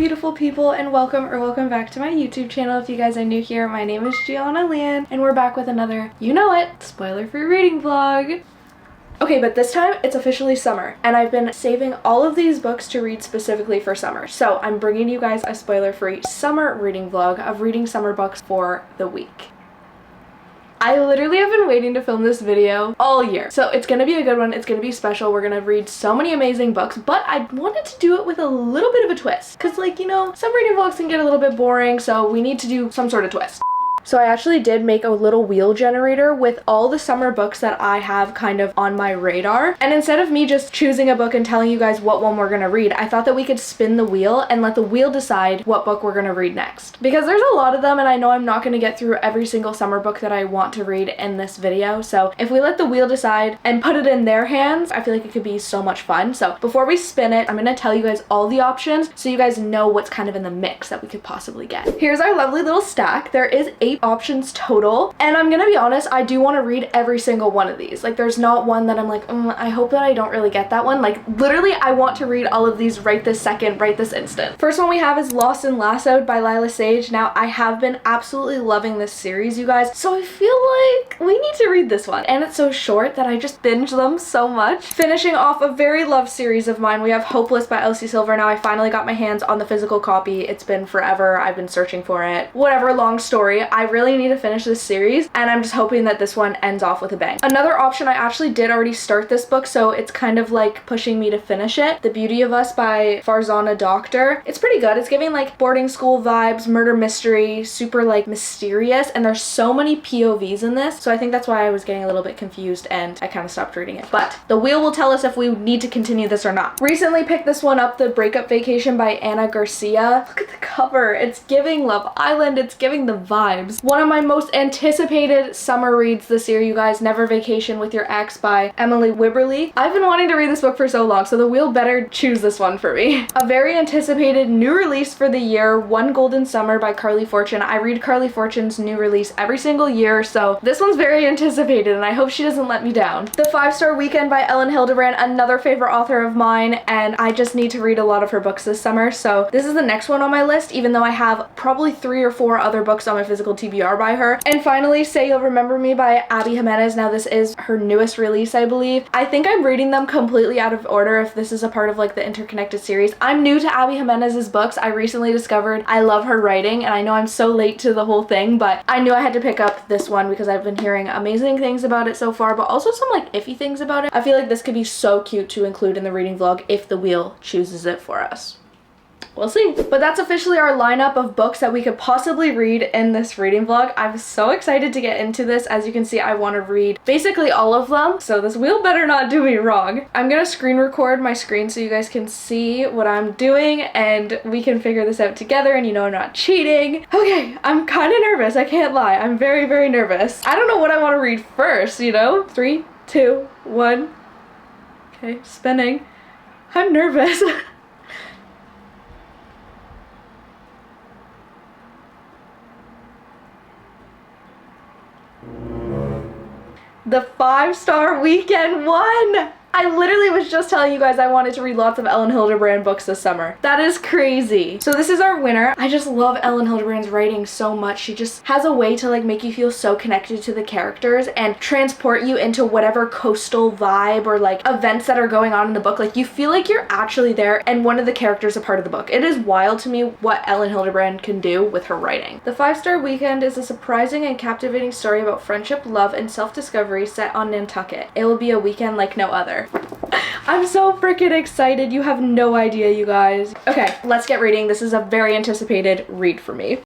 beautiful people, and welcome back to my YouTube channel. If you guys are new here, my name is Gianna Lian, and we're back with another, you know it, spoiler-free reading vlog. Okay, but this time it's officially summer, and I've been saving all of these books to read specifically for summer. So I'm bringing you guys a spoiler-free summer reading vlog of reading summer books for the week. I literally have been waiting to film this video all year. So it's gonna be a good one, it's gonna be special, we're gonna read so many amazing books, but I wanted to do it with a little bit of a twist. Cause like, you know, some reading vlogs can get a little bit boring, so we need to do some sort of twist. So I actually did make a little wheel generator with all the summer books that I have kind of on my radar. And instead of me just choosing a book and telling you guys what one we're gonna read, I thought that we could spin the wheel and let the wheel decide what book we're gonna read next. Because there's a lot of them, and I know I'm not gonna get through every single summer book that I want to read in this video. So if we let the wheel decide and put it in their hands, I feel like it could be so much fun. So before we spin it, I'm gonna tell you guys all the options so you guys know what's kind of in the mix that we could possibly get. Here's our lovely little stack. There is 8 options total, and I'm gonna be honest, I do want to read every single one of these. Like, there's not one that I'm like, I hope that I don't really get that one. Like, literally, I want to read all of these right this second, right this instant. First one we have is Lost and Lassoed by Lila Sage. Now, I have been absolutely loving this series, you guys, so I feel like we need to read this one. And it's so short that I just binge them so much. Finishing off a very loved series of mine, we have Hopeless by Elsie Silver. Now, I finally got my hands on the physical copy. It's been forever. I've been searching for it. Whatever, long story. I really need to finish this series, and I'm just hoping that this one ends off with a bang. Another option, I actually did already start this book, so it's kind of like pushing me to finish it. The Beauty of Us by Farzana Doctor. It's pretty good. It's giving like boarding school vibes, murder mystery, super like mysterious, and there's so many POVs in this, so I think that's why I was getting a little bit confused and I kind of stopped reading it. But the wheel will tell us if we need to continue this or not. Recently picked this one up, The Breakup Vacation by Anna Garcia. Look at the cover. It's giving Love Island. It's giving the vibes. One of my most anticipated summer reads this year, you guys, Never Vacation with Your Ex by Emily Wibberley. I've been wanting to read this book for so long, so the wheel better choose this one for me. A very anticipated new release for the year, One Golden Summer by Carly Fortune. I read Carly Fortune's new release every single year, so this one's very anticipated, and I hope she doesn't let me down. The 5-Star Weekend by Ellen Hildebrand, another favorite author of mine, and I just need to read a lot of her books this summer, so this is the next one on my list, even though I have probably 3 or 4 other books on my physical TBR by her. And finally, Say You'll Remember Me by Abby Jimenez. Now, this is her newest release, I believe. I think I'm reading them completely out of order if this is a part of like the interconnected series. I'm new to Abby Jimenez's books. I recently discovered I love her writing, and I know I'm so late to the whole thing, but I knew I had to pick up this one because I've been hearing amazing things about it so far, but also some like iffy things about it. I feel like this could be so cute to include in the reading vlog if the wheel chooses it for us. We'll see. But that's officially our lineup of books that we could possibly read in this reading vlog. I'm so excited to get into this. As you can see, I want to read basically all of them, so this wheel better not do me wrong. I'm gonna screen record my screen so you guys can see what I'm doing and we can figure this out together, and you know I'm not cheating. Okay, I'm kind of nervous, I can't lie. I'm very, very nervous. I don't know what I want to read first, you know? 3, 2, 1. Okay, spinning. I'm nervous. The 5-Star Weekend won! I literally was just telling you guys I wanted to read lots of Ellen Hildebrand books this summer. That is crazy. So this is our winner. I just love Ellen Hildebrand's writing so much. She just has a way to like make you feel so connected to the characters and transport you into whatever coastal vibe or like events that are going on in the book. Like, you feel like you're actually there and one of the characters a part of the book. It is wild to me what Ellen Hildebrand can do with her writing. The 5-Star Weekend is a surprising and captivating story about friendship, love, and self-discovery set on Nantucket. It will be a weekend like no other. I'm so freaking excited. You have no idea, you guys. Okay, let's get reading. This is a very anticipated read for me.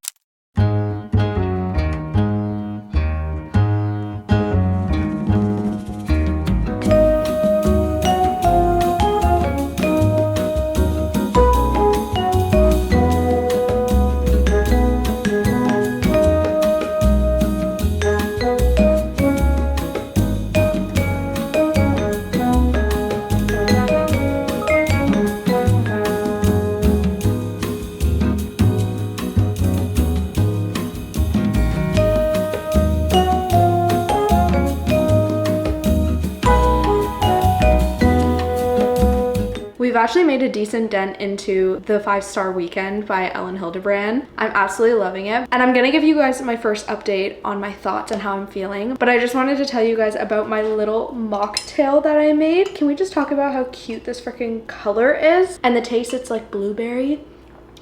actually made a decent dent into the 5-Star Weekend by Ellen Hildebrand. I'm absolutely loving it. And I'm gonna give you guys my first update on my thoughts and how I'm feeling. But I just wanted to tell you guys about my little mocktail that I made. Can we just talk about how cute this freaking color is? And the taste, it's like blueberry.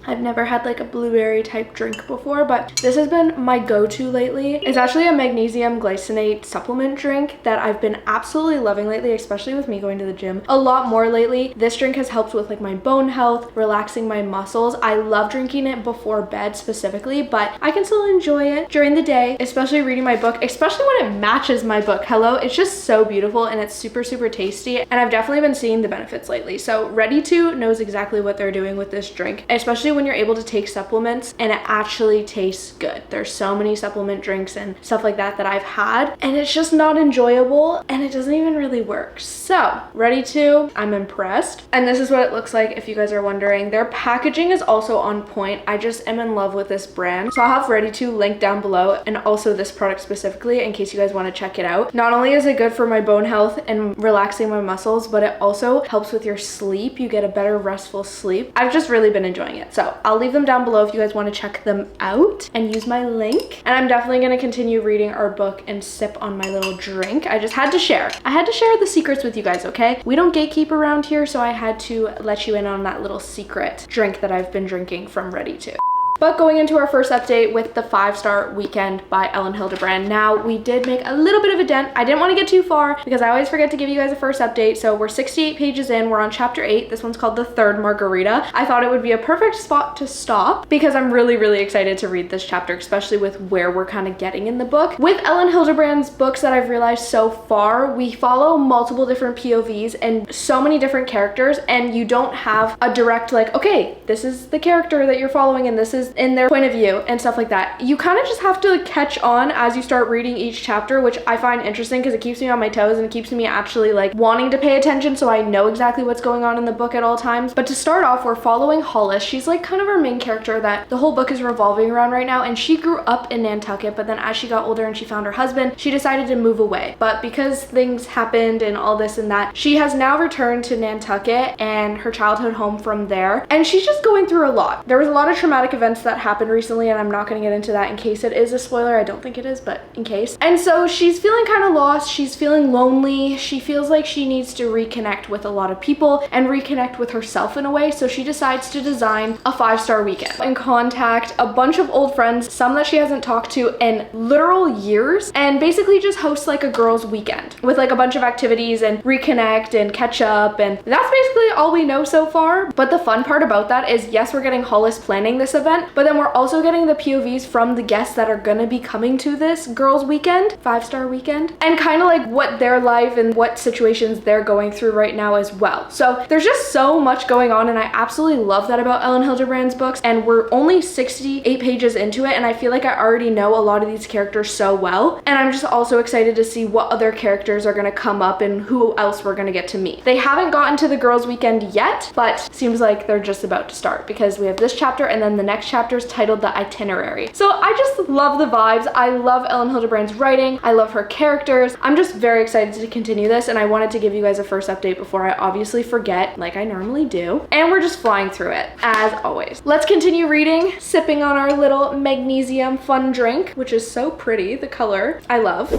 I've never had like a blueberry type drink before, but this has been my go-to lately. It's actually a magnesium glycinate supplement drink that I've been absolutely loving lately, especially with me going to the gym a lot more lately. This drink has helped with like my bone health, relaxing my muscles. I love drinking it before bed specifically, but I can still enjoy it during the day, especially reading my book, especially when it matches my book. Hello, it's just so beautiful and it's super, super tasty. And I've definitely been seeing the benefits lately. So Ready To knows exactly what they're doing with this drink, especially when you're able to take supplements and it actually tastes good. There's so many supplement drinks and stuff like that that I've had and it's just not enjoyable and it doesn't even really work. So Ready To, I'm impressed. And this is what it looks like if you guys are wondering. Their packaging is also on point. I just am in love with this brand. So I'll have Ready To linked down below and also this product specifically in case you guys want to check it out. Not only is it good for my bone health and relaxing my muscles, but it also helps with your sleep. You get a better restful sleep. I've just really been enjoying it. So I'll leave them down below if you guys want to check them out and use my link. And I'm definitely going to continue reading our book and sip on my little drink. I just had to share. I had to share the secrets with you guys, okay? We don't gatekeep around here, so I had to let you in on that little secret drink that I've been drinking from Ready To. But going into our first update with the 5-Star Weekend by Ellen Hildebrand. Now, we did make a little bit of a dent. I didn't want to get too far because I always forget to give you guys a first update. So we're 68 pages in. We're on chapter 8. This one's called The Third Margarita. I thought it would be a perfect spot to stop because I'm really, really excited to read this chapter, especially with where we're kind of getting in the book. With Ellen Hildebrand's books that I've realized so far, we follow multiple different POVs and so many different characters, and you don't have a direct like, okay, this is the character that you're following and this is in their point of view and stuff like that. You kind of just have to catch on as you start reading each chapter, which I find interesting because it keeps me on my toes and it keeps me actually like wanting to pay attention so I know exactly what's going on in the book at all times. But to start off, we're following Hollis. She's like kind of our main character that the whole book is revolving around right now, and she grew up in Nantucket, but then as she got older and she found her husband, she decided to move away. But because things happened and all this and that, she has now returned to Nantucket and her childhood home from there, and she's just going through a lot. There was a lot of traumatic events that happened recently, and I'm not going to get into that in case it is a spoiler. I don't think it is, but in case. And so she's feeling kind of lost. She's feeling lonely. She feels like she needs to reconnect with a lot of people and reconnect with herself in a way. So she decides to design a 5-Star Weekend and contact a bunch of old friends, some that she hasn't talked to in literal years, and basically just host like a girls' weekend with like a bunch of activities and reconnect and catch up. And that's basically all we know so far. But the fun part about that is, yes, we're getting Hollis planning this event, but then we're also getting the POVs from the guests that are gonna be coming to this girls' weekend, 5-Star Weekend, and kind of like what their life and what situations they're going through right now as well. So there's just so much going on, and I absolutely love that about Ellen Hildebrand's books. And we're only 68 pages into it, and I feel like I already know a lot of these characters so well. And I'm just also excited to see what other characters are gonna come up and who else we're gonna get to meet. They haven't gotten to the girls' weekend yet, but seems like they're just about to start because we have this chapter and then the next chapter is titled The Itinerary. So I just love the vibes. I love Ellen Hildebrand's writing. I love her characters. I'm just very excited to continue this, and I wanted to give you guys a first update before I obviously forget like I normally do. And we're just flying through it as always. Let's continue reading, sipping on our little magnesium fun drink, which is so pretty. The color I love.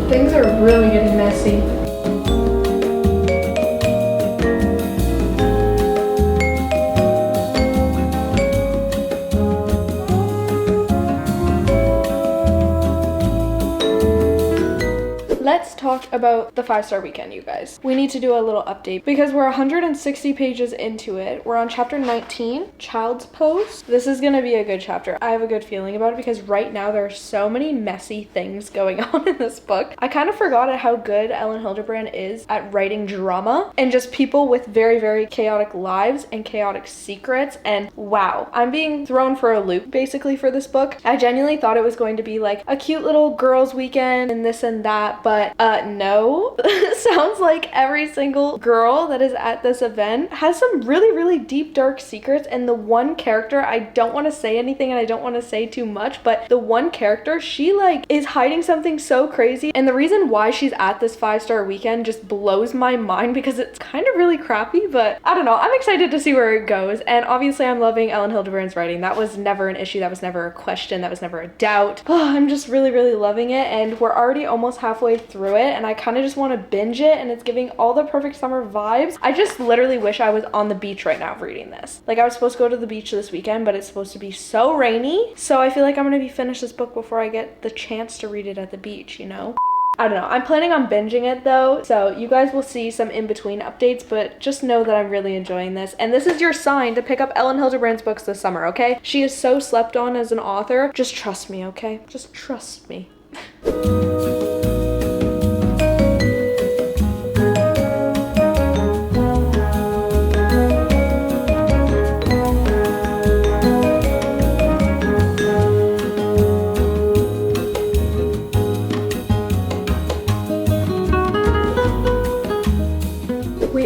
Things are really getting messy. Let's talk about the 5-Star Weekend, you guys. We need to do a little update because we're 160 pages into it. We're on chapter 19, Child's Pose. This is gonna be a good chapter. I have a good feeling about it because right now there are so many messy things going on in this book. I kind of forgot at how good Ellen Hildebrand is at writing drama and just people with very, very chaotic lives and chaotic secrets. And wow, I'm being thrown for a loop basically for this book. I genuinely thought it was going to be like a cute little girls' weekend and this and that, but no, know, sounds like every single girl that is at this event has some really deep dark secrets, and the one character, I don't want to say anything and I don't want to say too much, but the one character, she like is hiding something so crazy, and the reason why she's at this 5-star weekend just blows my mind because it's kind of really crappy, but I don't know, I'm excited to see where it goes. And obviously I'm loving Ellen Hildebrand's writing. That was never an issue, that was never a question, that was never a doubt. Oh, I'm just really loving it, and we're already almost halfway through it, and I kind of just want to binge it, and it's giving all the perfect summer vibes. I just literally wish I was on the beach right now reading this. Like, I was supposed to go to the beach this weekend, but it's supposed to be so rainy, so I feel like I'm gonna be finished this book before I get the chance to read it at the beach, you know? I don't know. I'm planning on binging it though, so you guys will see some in-between updates, but just know that I'm really enjoying this. And this is your sign to pick up Ellen Hildebrand's books this summer, okay? She is so slept on as an author. Just trust me, okay? Just trust me.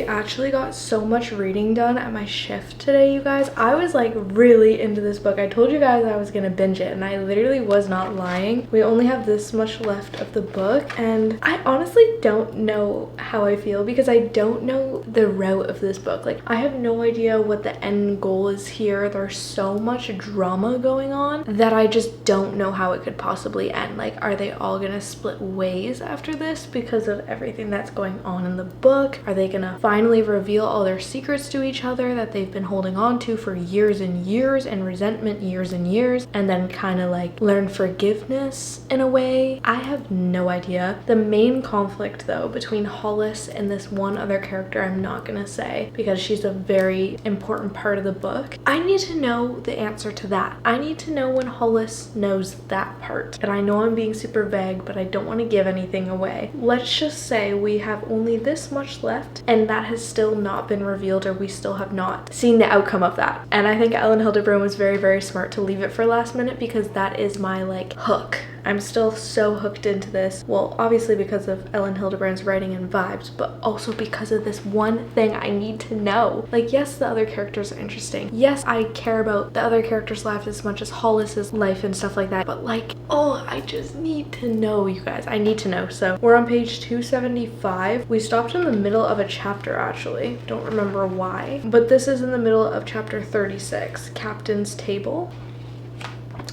Actually got so much reading done at my shift today, you guys. I was like really into this book. I told you guys I was gonna binge it, and I literally was not lying. We only have this much left of the book, and I honestly don't know how I feel because I don't know the route of this book. Like, I have no idea what the end goal is here. There's so much drama going on that I just don't know how it could possibly end. Like, are they all gonna split ways after this because of everything that's going on in the book? Are they gonna finally reveal all their secrets to each other that they've been holding on to for years and years, and resentment years and years, and then kind of like learn forgiveness in a way? I have no idea. The main conflict though between Hollis and this one other character, I'm not gonna say because she's a very important part of the book. I need to know the answer to that. I need to know when Hollis knows that part. And I know I'm being super vague, but I don't want to give anything away. Let's just say we have only this much left, and that has still not been revealed, or we still have not seen the outcome of that. And I think Ellen Hildebrand was very smart to leave it for last minute, because that is my like hook. I'm still so hooked into this. Well, obviously because of Ellen Hildebrand's writing and vibes, but also because of this one thing I need to know. Like, yes, the other characters are interesting. Yes, I care about the other characters' lives as much as Hollis's life and stuff like that. But like, oh, I just need to know, you guys. I need to know. So we're on page 275. We stopped in the middle of a chapter, actually. Don't remember why. But this is in the middle of chapter 36, Captain's Table.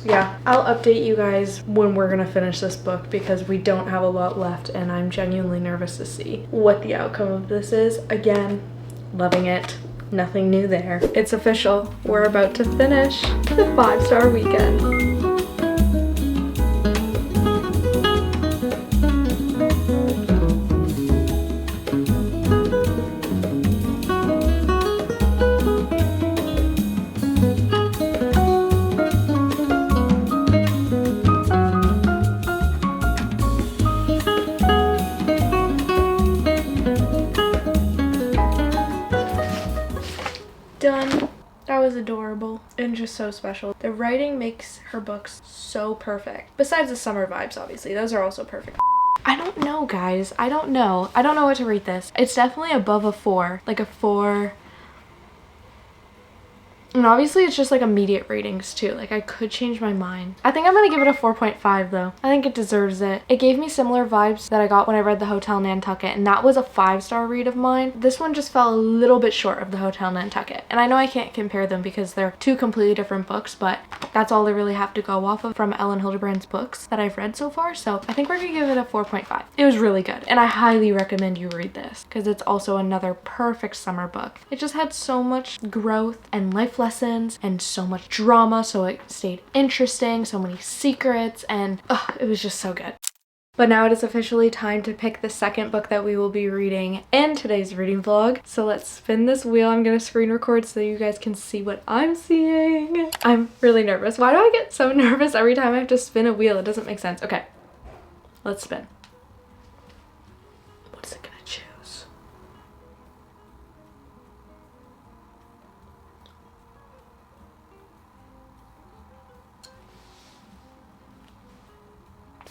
Yeah, I'll update you guys when we're gonna finish this book, because we don't have a lot left and I'm genuinely nervous to see what the outcome of this is. Again, loving it. Nothing new there. It's official. We're about to finish the 5-star weekend. Done. That was adorable and just so special. The writing makes her books so perfect. Besides the summer vibes, obviously. Those are also perfect. I don't know, guys. I don't know. I don't know what to rate this. It's definitely above a 4. Like a 4. And obviously it's just like immediate ratings too. Like, I could change my mind. I think I'm gonna give it a 4.5 though. I think it deserves it. It gave me similar vibes that I got when I read The Hotel Nantucket, and that was a 5-star read of mine. This one just fell a little bit short of The Hotel Nantucket. And I know I can't compare them because they're two completely different books, but that's all I really have to go off of from Ellen Hildebrand's books that I've read so far. So I think we're gonna give it a 4.5. It was really good, and I highly recommend you read this because it's also another perfect summer book. It just had so much growth and life lessons and so much drama, so it stayed interesting, so many secrets, and it was just so good. But now it is officially time to pick the second book that we will be reading in today's reading vlog. So let's spin this wheel. I'm gonna screen record so you guys can see what I'm seeing. I'm really nervous. Why do I get so nervous every time I have to spin a wheel? It doesn't make sense. Okay, let's spin. What's it gonna choose?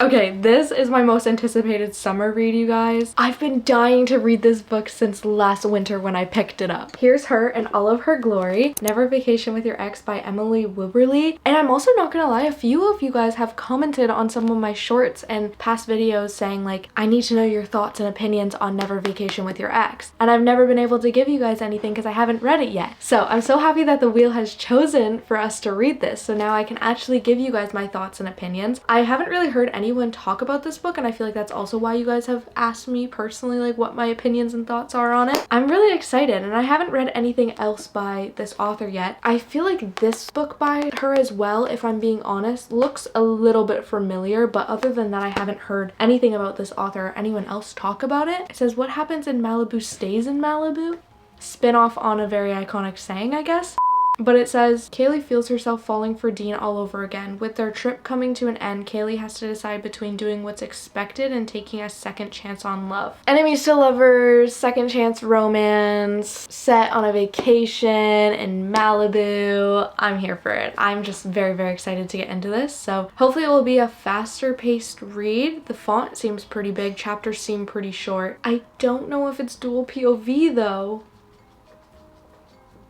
Okay, this is my most anticipated summer read, you guys. I've been dying to read this book since last winter when I picked it up. Here's her in all of her glory, Never Vacation with Your Ex by Emily Wibberley. And I'm also not gonna lie, a few of you guys have commented on some of my shorts and past videos saying like, I need to know your thoughts and opinions on Never Vacation with Your Ex. And I've never been able to give you guys anything because I haven't read it yet. So I'm so happy that the wheel has chosen for us to read this. So now I can actually give you guys my thoughts and opinions. I haven't really heard anyone talk about this book, and I feel like that's also why you guys have asked me personally like what my opinions and thoughts are on it. I'm really excited, and I haven't read anything else by this author yet. I feel like this book by her as well, if I'm being honest, looks a little bit familiar, but other than that I haven't heard anything about this author or anyone else talk about it. It says, what happens in Malibu stays in Malibu? Spin-off on a very iconic saying, I guess. But it says, Kaylee feels herself falling for Dean all over again. With their trip coming to an end, Kaylee has to decide between doing what's expected and taking a second chance on love. Enemies to lovers, second chance romance, set on a vacation in Malibu. I'm here for it. I'm just very, very excited to get into this. So hopefully it will be a faster paced read. The font seems pretty big. Chapters seem pretty short. I don't know if it's dual POV though.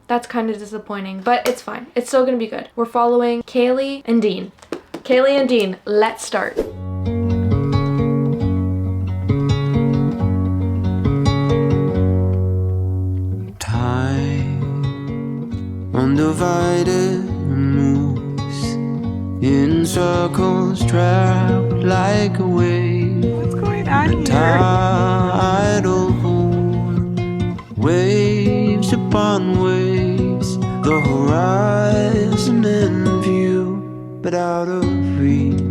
That's kind of disappointing, but it's fine. It's still gonna be good. We're following Kaylee and Dean. Kaylee and Dean, let's start. Time undivided moves in circles, trapped like a wave. What's going on here? Tidal pool, waves upon waves, the horizon in view, but out of reach.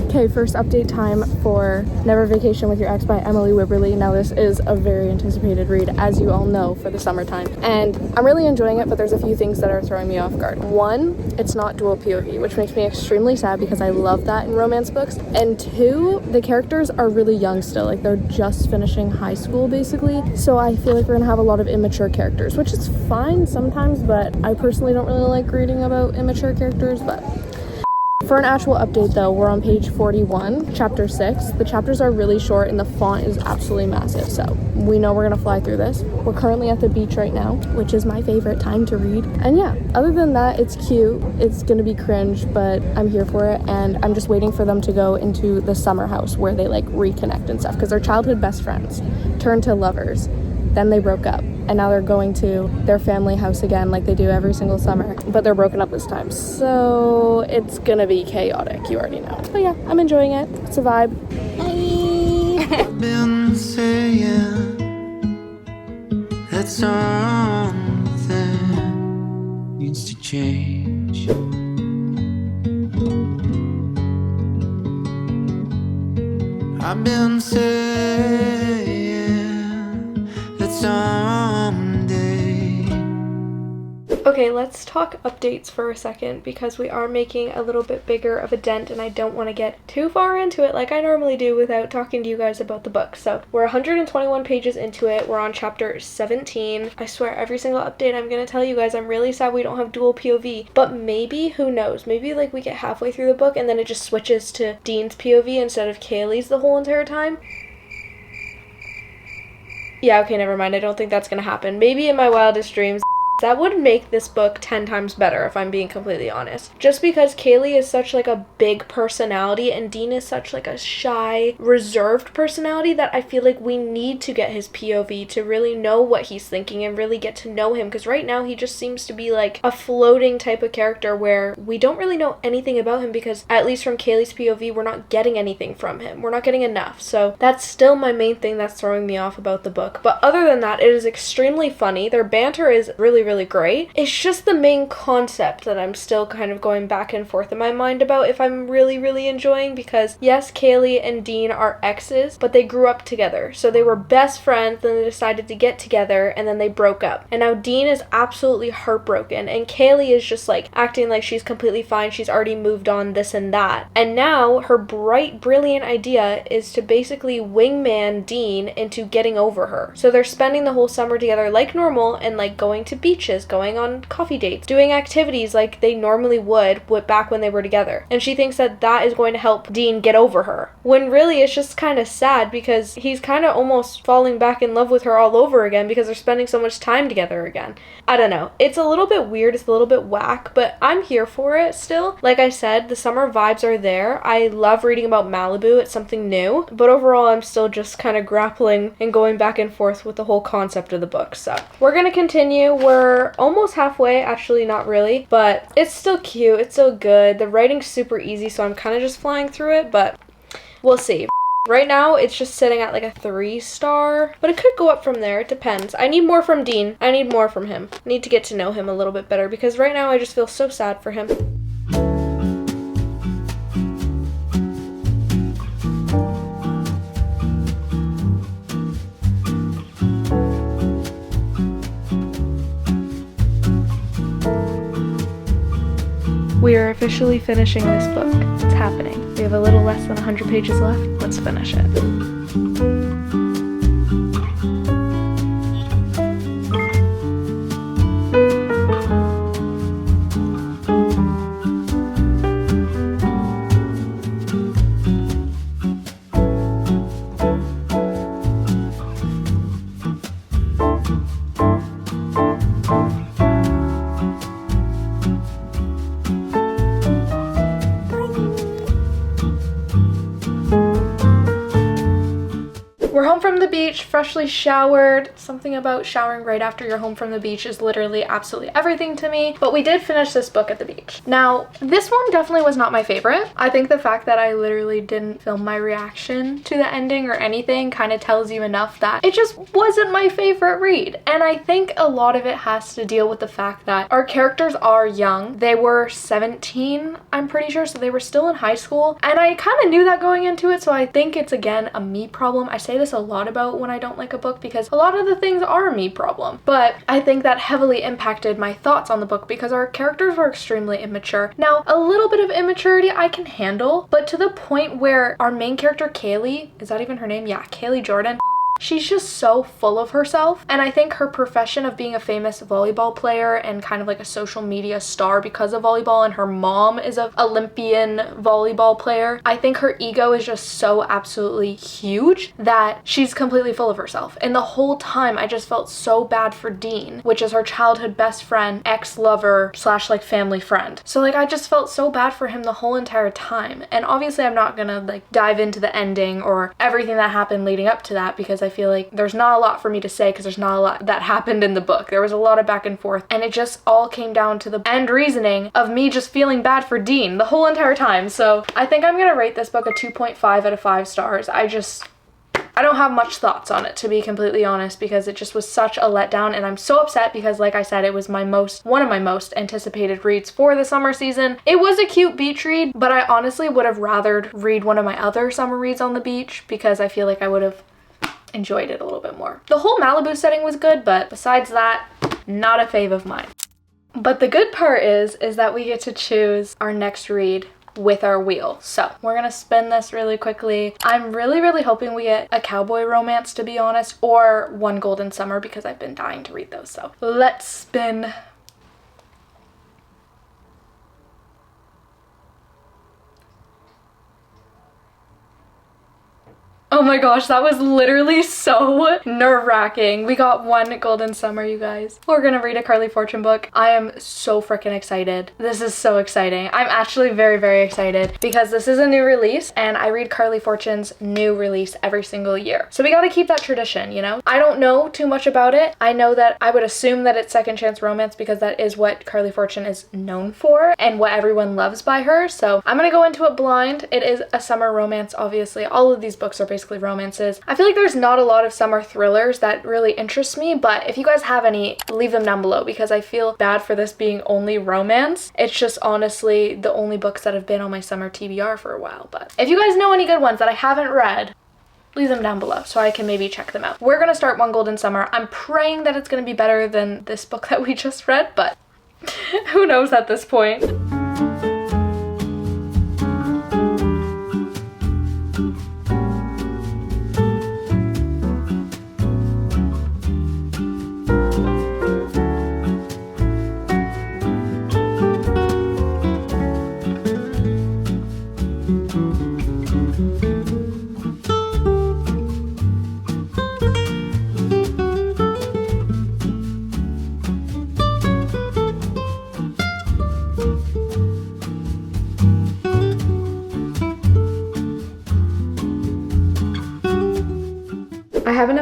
Okay, first update time for Never Vacation with Your Ex by Emily Wibberley. Now this is a very anticipated read, as you all know, for the summertime. And I'm really enjoying it, but there's a few things that are throwing me off guard. One, it's not dual POV, which makes me extremely sad because I love that in romance books. And two, the characters are really young still. Like, they're just finishing high school, basically. So I feel like we're gonna have a lot of immature characters, which is fine sometimes, but I personally don't really like reading about immature characters, but... For an actual update though, we're on page 41, chapter 6. The chapters are really short and the font is absolutely massive, so we know we're gonna fly through this. We're currently at the beach right now, which is my favorite time to read. And yeah, other than that, it's cute. It's gonna be cringe, but I'm here for it, and I'm just waiting for them to go into the summer house where they like reconnect and stuff, because they're childhood best friends turned to lovers. Then they broke up, and now they're going to their family house again like they do every single summer, but they're broken up this time, so it's gonna be chaotic, you already know. But yeah, I'm enjoying it. It's a vibe. I've been saying that something needs to change. I've been saying that someday. Okay, let's talk updates for a second because we are making a little bit bigger of a dent and I don't want to get too far into it like I normally do without talking to you guys about the book. So we're 121 pages into it. We're on chapter 17. I swear every single update I'm going to tell you guys I'm really sad we don't have dual POV, but maybe, who knows, maybe like we get halfway through the book and then it just switches to Dean's POV instead of Kaylee's the whole entire time. Yeah, okay, never mind. I don't think that's gonna happen. Maybe in my wildest dreams. That would make this book 10 times better if I'm being completely honest. Just because Kaylee is such like a big personality and Dean is such like a shy, reserved personality that I feel like we need to get his POV to really know what he's thinking and really get to know him, because right now he just seems to be like a floating type of character where we don't really know anything about him, because at least from Kaylee's POV we're not getting anything from him. We're not getting enough. So that's still my main thing that's throwing me off about the book. But other than that, it is extremely funny. Their banter is really great. It's just the main concept that I'm still kind of going back and forth in my mind about if I'm really enjoying, because yes, Kaylee and Dean are exes, but they grew up together. So they were best friends, then they decided to get together, and then they broke up. And now Dean is absolutely heartbroken, and Kaylee is just like acting like she's completely fine, she's already moved on, this and that. And now her bright, brilliant idea is to basically wingman Dean into getting over her. So they're spending the whole summer together like normal and like going to beaches beaches, going on coffee dates, doing activities like they normally would back when they were together. And she thinks that that is going to help Dean get over her. When really it's just kind of sad because he's kind of almost falling back in love with her all over again because they're spending so much time together again. I don't know. It's a little bit weird. It's a little bit whack, but I'm here for it still. Like I said, the summer vibes are there. I love reading about Malibu. It's something new, but overall I'm still just kind of grappling and going back and forth with the whole concept of the book. So we're gonna continue. We're almost halfway, actually not really, but it's still cute. It's still good. The writing's super easy, so I'm kind of just flying through it, but we'll see. Right now, it's just sitting at like a 3-star, but it could go up from there. It depends. I need more from Dean. I need more from him. I need to get to know him a little bit better because right now I just feel so sad for him. We are officially finishing this book. It's happening. We have a little less than 100 pages left. Let's finish it. We're home from the beach, freshly showered. Something about showering right after you're home from the beach is literally absolutely everything to me. But we did finish this book at the beach. Now, this one definitely was not my favorite. I think the fact that I literally didn't film my reaction to the ending or anything kind of tells you enough that it just wasn't my favorite read. And I think a lot of it has to deal with the fact that our characters are young. They were 17, I'm pretty sure, so they were still in high school. And I kind of knew that going into it, so I think it's, again, a me problem. I say this a lot about when I don't like a book because a lot of the things are a me problem, but I think that heavily impacted my thoughts on the book because our characters were extremely immature. Now, a little bit of immaturity I can handle, but to the point where our main character, Kaylee, is that even her name? Yeah, Kaylee Jordan. She's just so full of herself, and I think her profession of being a famous volleyball player and kind of like a social media star because of volleyball, and her mom is an Olympian volleyball player, I think her ego is just so absolutely huge that she's completely full of herself. And the whole time I just felt so bad for Dean, which is her childhood best friend, ex-lover slash like family friend. So like I just felt so bad for him the whole entire time. And obviously I'm not gonna like dive into the ending or everything that happened leading up to that because I feel like there's not a lot for me to say because there's not a lot that happened in the book. There was a lot of back and forth, and it just all came down to the end reasoning of me just feeling bad for Dean the whole entire time. So I think I'm gonna rate this book a 2.5 out of 5 stars. I don't have much thoughts on it, to be completely honest, because it just was such a letdown, and I'm so upset because, like I said, it was one of my most anticipated reads for the summer season. It was a cute beach read, but I honestly would have rathered read one of my other summer reads on the beach because I feel like I would have enjoyed it a little bit more. The whole Malibu setting was good, but besides that, not a fave of mine. But the good part is that we get to choose our next read with our wheel. So we're gonna spin this really quickly. I'm really hoping we get a cowboy romance, to be honest, or One Golden Summer because I've been dying to read those. So let's spin. Oh my gosh, that was literally so nerve-wracking. We got One Golden Summer, you guys. We're gonna read a Carly Fortune book. I am so freaking excited. This is so exciting. I'm actually very excited because this is a new release and I read Carly Fortune's new release every single year. So we gotta keep that tradition, you know? I don't know too much about it. I know that I would assume that it's second chance romance because that is what Carly Fortune is known for and what everyone loves by her. So I'm gonna go into it blind. It is a summer romance, obviously. All of these books are basically romances. I feel like there's not a lot of summer thrillers that really interest me, but if you guys have any, leave them down below because I feel bad for this being only romance. It's just honestly the only books that have been on my summer TBR for a while. But if you guys know any good ones that I haven't read, leave them down below so I can maybe check them out. We're gonna start One Golden Summer. I'm praying that it's gonna be better than this book that we just read, but who knows at this point.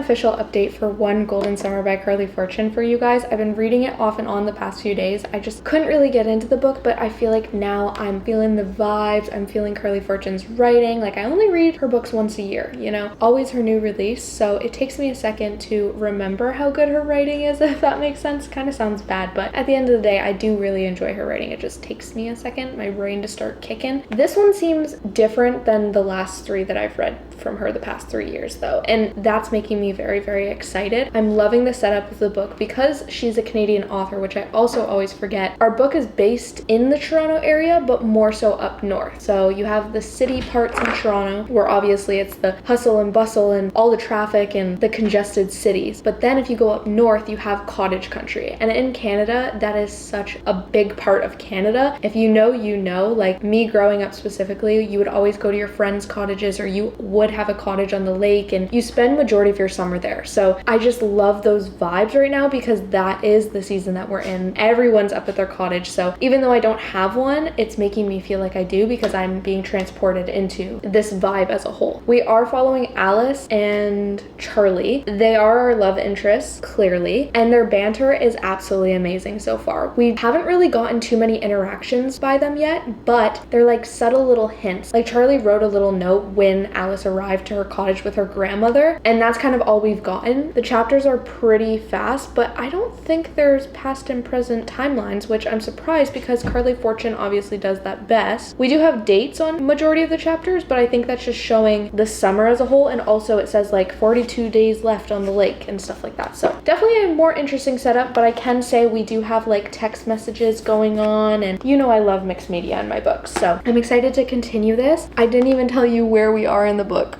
official update for One Golden Summer by Carly Fortune for you guys. I've been reading it off and on the past few days. I just couldn't really get into the book, but I feel like now I'm feeling the vibes. I'm feeling Carly Fortune's writing. Like, I only read her books once a year, you know, always her new release. So it takes me a second to remember how good her writing is, if that makes sense. Kind of sounds bad, but at the end of the day, I do really enjoy her writing. It just takes me a second, my brain to start kicking. This one seems different than the last 3 that I've read from her the past 3 years though, and that's making me very, very excited. I'm loving the setup of the book because she's a Canadian author, which I also always forget. Our book is based in the Toronto area, but more so up north. So you have the city parts in Toronto where obviously it's the hustle and bustle and all the traffic and the congested cities, but then if you go up north you have cottage country, and in Canada that is such a big part of Canada. If you know, you know. Like me growing up specifically, you would always go to your friends' cottages, or you would have a cottage on the lake, and you spend majority of your summer there. So I just love those vibes right now because that is the season that we're in. Everyone's up at their cottage. So even though I don't have one, it's making me feel like I do because I'm being transported into this vibe as a whole. We are following Alice and Charlie. They are our love interests, clearly, and their banter is absolutely amazing so far. We haven't really gotten too many interactions by them yet, but they're like subtle little hints. Like Charlie wrote a little note when Alice arrived to her cottage with her grandmother, and that's kind of all we've gotten. The chapters are pretty fast, but I don't think there's past and present timelines, which I'm surprised because Carly Fortune obviously does that best. We do have dates on majority of the chapters, but I think that's just showing the summer as a whole, and also it says like 42 days left on the lake and stuff like that. So definitely a more interesting setup, but I can say we do have like text messages going on, and you know I love mixed media in my books, so I'm excited to continue this. I didn't even tell you where we are in the book.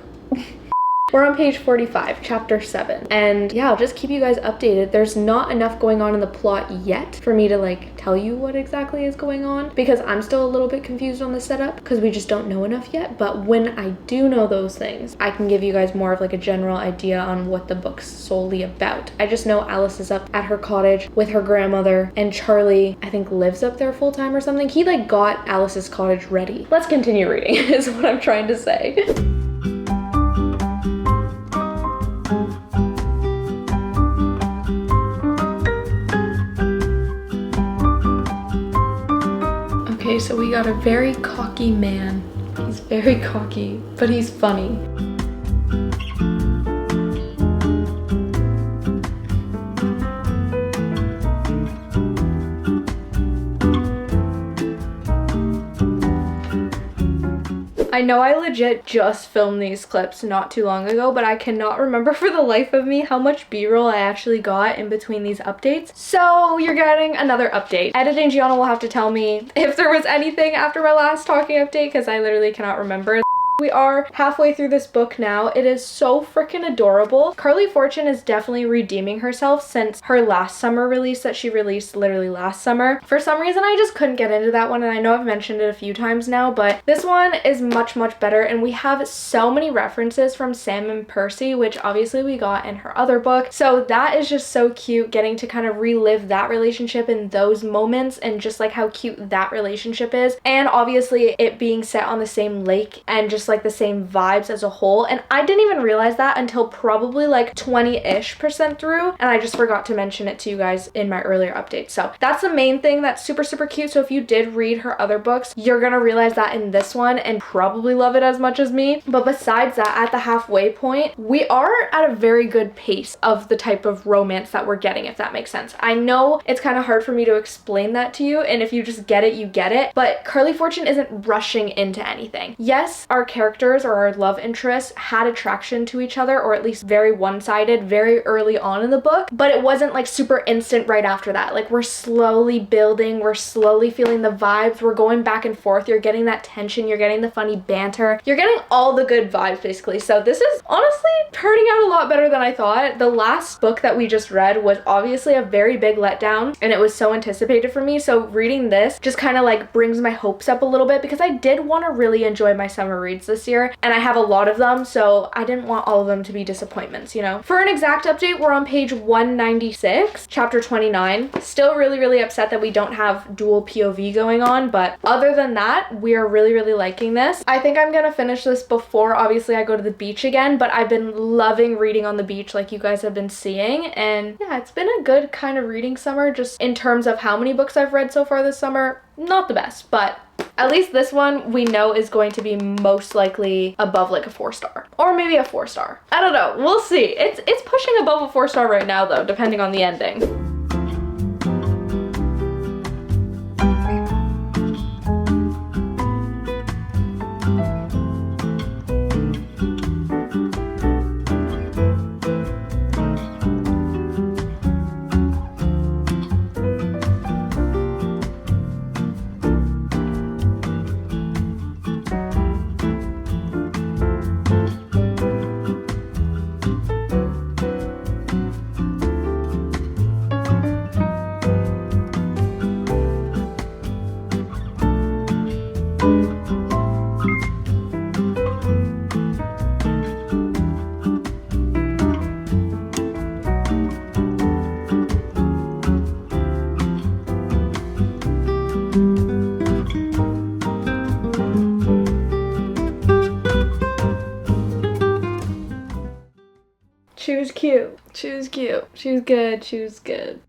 We're on page 45, chapter 7. And yeah, I'll just keep you guys updated. There's not enough going on in the plot yet for me to like tell you what exactly is going on because I'm still a little bit confused on the setup because we just don't know enough yet. But when I do know those things, I can give you guys more of like a general idea on what the book's solely about. I just know Alice is up at her cottage with her grandmother, and Charlie, I think, lives up there full time or something. He like got Alice's cottage ready. Let's continue reading is what I'm trying to say. Okay, so we got a very cocky man. He's very cocky, but he's funny. I know I legit just filmed these clips not too long ago, but I cannot remember for the life of me how much b-roll I actually got in between these updates. So you're getting another update. Editing Gianna will have to tell me if there was anything after my last talking update because I literally cannot remember. We are halfway through this book now. It is so freaking adorable. Carly Fortune is definitely redeeming herself since her last summer release that she released literally last summer. For some reason, I just couldn't get into that one, and I know I've mentioned it a few times now, but this one is much, much better, and we have so many references from Sam and Percy, which obviously we got in her other book. So that is just so cute, getting to kind of relive that relationship in those moments and just like how cute that relationship is. And obviously it being set on the same lake and just like the same vibes as a whole, and I didn't even realize that until probably like 20-ish% through, and I just forgot to mention it to you guys in my earlier update. So that's the main thing that's super, super cute. So if you did read her other books, you're gonna realize that in this one and probably love it as much as me. But besides that, at the halfway point, we are at a very good pace of the type of romance that we're getting, if that makes sense. I know it's kind of hard for me to explain that to you, and if you just get it, you get it, but Carly Fortune isn't rushing into anything. Yes, our characters or our love interests had attraction to each other, or at least very one-sided very early on in the book, but it wasn't like super instant right after that. Like, we're slowly building, we're slowly feeling the vibes, we're going back and forth, you're getting that tension, you're getting the funny banter, you're getting all the good vibes basically. So this is honestly turning out a lot better than I thought. The last book that we just read was obviously a very big letdown, and it was so anticipated for me, so reading this just kind of like brings my hopes up a little bit because I did want to really enjoy my summer read. reads this year, and I have a lot of them, so I didn't want all of them to be disappointments, you know? For an exact update, we're on page 196, chapter 29. Still really, really upset that we don't have dual POV going on, but other than that, we are really, really liking this. I think I'm gonna finish this before, obviously, I go to the beach again, but I've been loving reading on the beach like you guys have been seeing, and yeah, it's been a good kind of reading summer. Just in terms of how many books I've read so far this summer, not the best, but at least this one we know is going to be most likely above like a 4-star, or maybe a 4-star. I don't know, we'll see. It's pushing above a 4-star right now though, depending on the ending. She was cute. She was cute. She was good. She was good.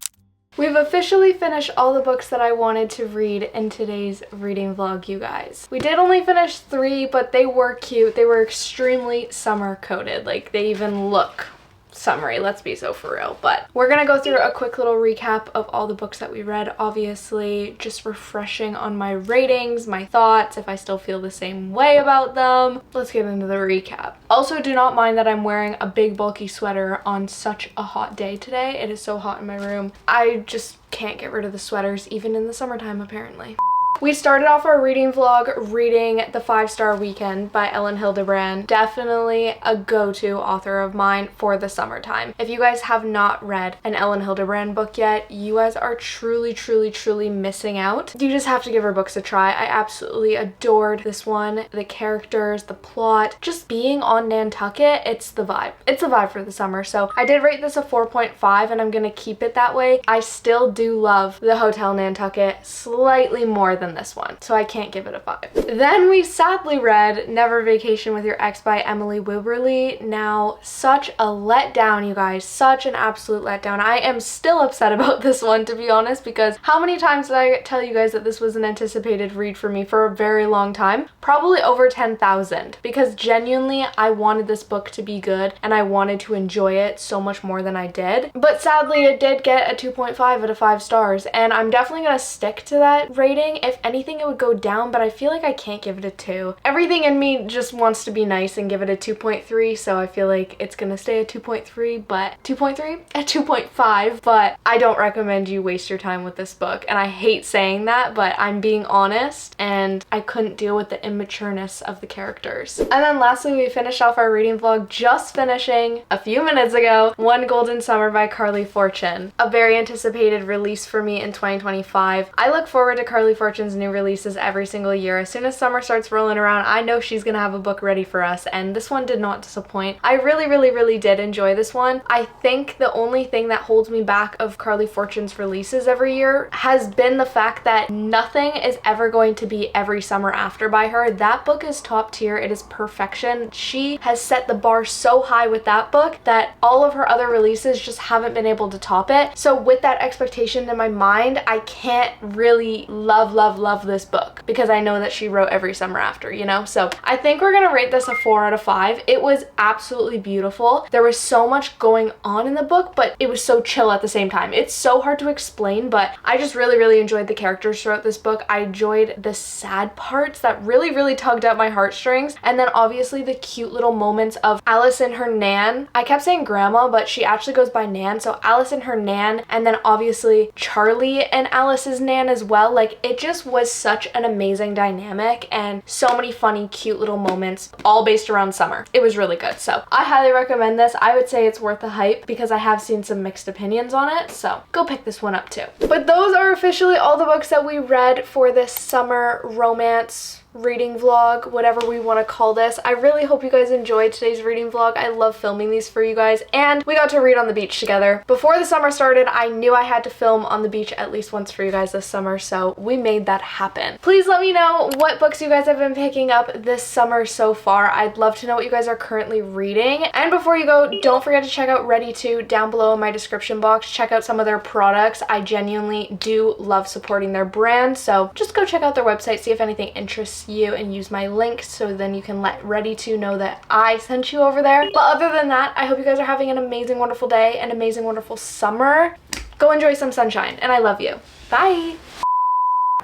We've officially finished all the books that I wanted to read in today's reading vlog, you guys. We did only finish 3, but they were cute. They were extremely summer coated. Like, they even look summery, let's be so for real. But we're gonna go through a quick little recap of all the books that we read, obviously just refreshing on my ratings, my thoughts, if I still feel the same way about them. Let's get into the recap. Also, do not mind that I'm wearing a big bulky sweater on such a hot day today. It is so hot in my room. I just can't get rid of the sweaters even in the summertime apparently. We started off our reading vlog reading The 5-Star Weekend by Elin Hilderbrand. Definitely a go-to author of mine for the summertime. If you guys have not read an Elin Hilderbrand book yet, you guys are truly, truly, truly missing out. You just have to give her books a try. I absolutely adored this one. The characters, the plot, just being on Nantucket, it's the vibe. It's a vibe for the summer. So I did rate this a 4.5 and I'm gonna keep it that way. I still do love the Hotel Nantucket slightly more than this one, so I can't give it a 5. Then we sadly read Never Vacation with Your Ex by Emily Wibberley. Now, such a letdown, you guys, such an absolute letdown. I am still upset about this one, to be honest, because how many times did I tell you guys that this was an anticipated read for me for a very long time? Probably over 10,000, because genuinely I wanted this book to be good and I wanted to enjoy it so much more than I did. But sadly, it did get a 2.5 out of 5 stars, and I'm definitely gonna stick to that rating. If anything, it would go down, but I feel like I can't give it a 2. Everything in me just wants to be nice and give it a 2.3, so I feel like it's gonna stay at 2.3, but 2.3 at 2.5, but I don't recommend you waste your time with this book, and I hate saying that, but I'm being honest, and I couldn't deal with the immatureness of the characters. And then lastly, we finished off our reading vlog just finishing a few minutes ago One Golden Summer by Carly Fortune, a very anticipated release for me in 2025. I look forward to Carly Fortune's new releases every single year. As soon as summer starts rolling around, I know she's gonna have a book ready for us, and this one did not disappoint. I really, really, really did enjoy this one. I think the only thing that holds me back of Carly Fortune's releases every year has been the fact that nothing is ever going to be Every Summer After by her. That book is top tier. It is perfection. She has set the bar so high with that book that all of her other releases just haven't been able to top it. So with that expectation in my mind, I can't really love this book because I know that she wrote Every Summer After, you know? So I think we're gonna rate this a 4 out of 5. It was absolutely beautiful. There was so much going on in the book, but it was so chill at the same time. It's so hard to explain, but I just really, really enjoyed the characters throughout this book. I enjoyed the sad parts that really, really tugged at my heartstrings, and then obviously the cute little moments of Alice and her nan. I kept saying grandma, but she actually goes by Nan, so Alice and her nan, and then obviously Charlie and Alice's nan as well. Like, it just was such an amazing dynamic and so many funny, cute little moments, all based around summer. It was really good, so I highly recommend this. I would say it's worth the hype because I have seen some mixed opinions on it, so go pick this one up too. But those are officially all the books that we read for this summer romance reading vlog, whatever we want to call this. I really hope you guys enjoyed today's reading vlog. I love filming these for you guys, and we got to read on the beach together. Before the summer started, I knew I had to film on the beach at least once for you guys this summer, so we made that happen. Please let me know what books you guys have been picking up this summer so far. I'd love to know what you guys are currently reading. And before you go, don't forget to check out Ready To down below in my description box. Check out some of their products. I genuinely do love supporting their brand, so just go check out their website, see if anything interests you, and use my link so then you can let Ready To know that I sent you over there. But other than that, I hope you guys are having an amazing, wonderful day, an amazing, wonderful summer. Go enjoy some sunshine, and I love you. Bye!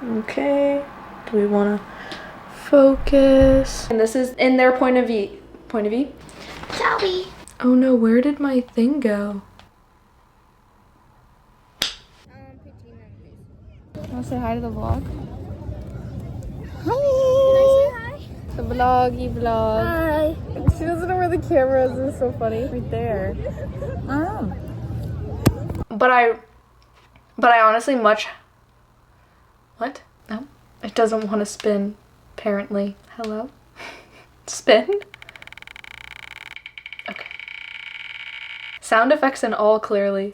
Okay, do we want to focus? And this is in their point of view. Sorry. Oh no, where did my thing go? Want to say hi to the vlog? Hi. The vloggy vlog. Hi. She doesn't know where the camera is. It's so funny. Right there. Oh. But I honestly much... What? No. It doesn't want to spin, apparently. Hello? Spin? Okay. Sound effects and all, clearly.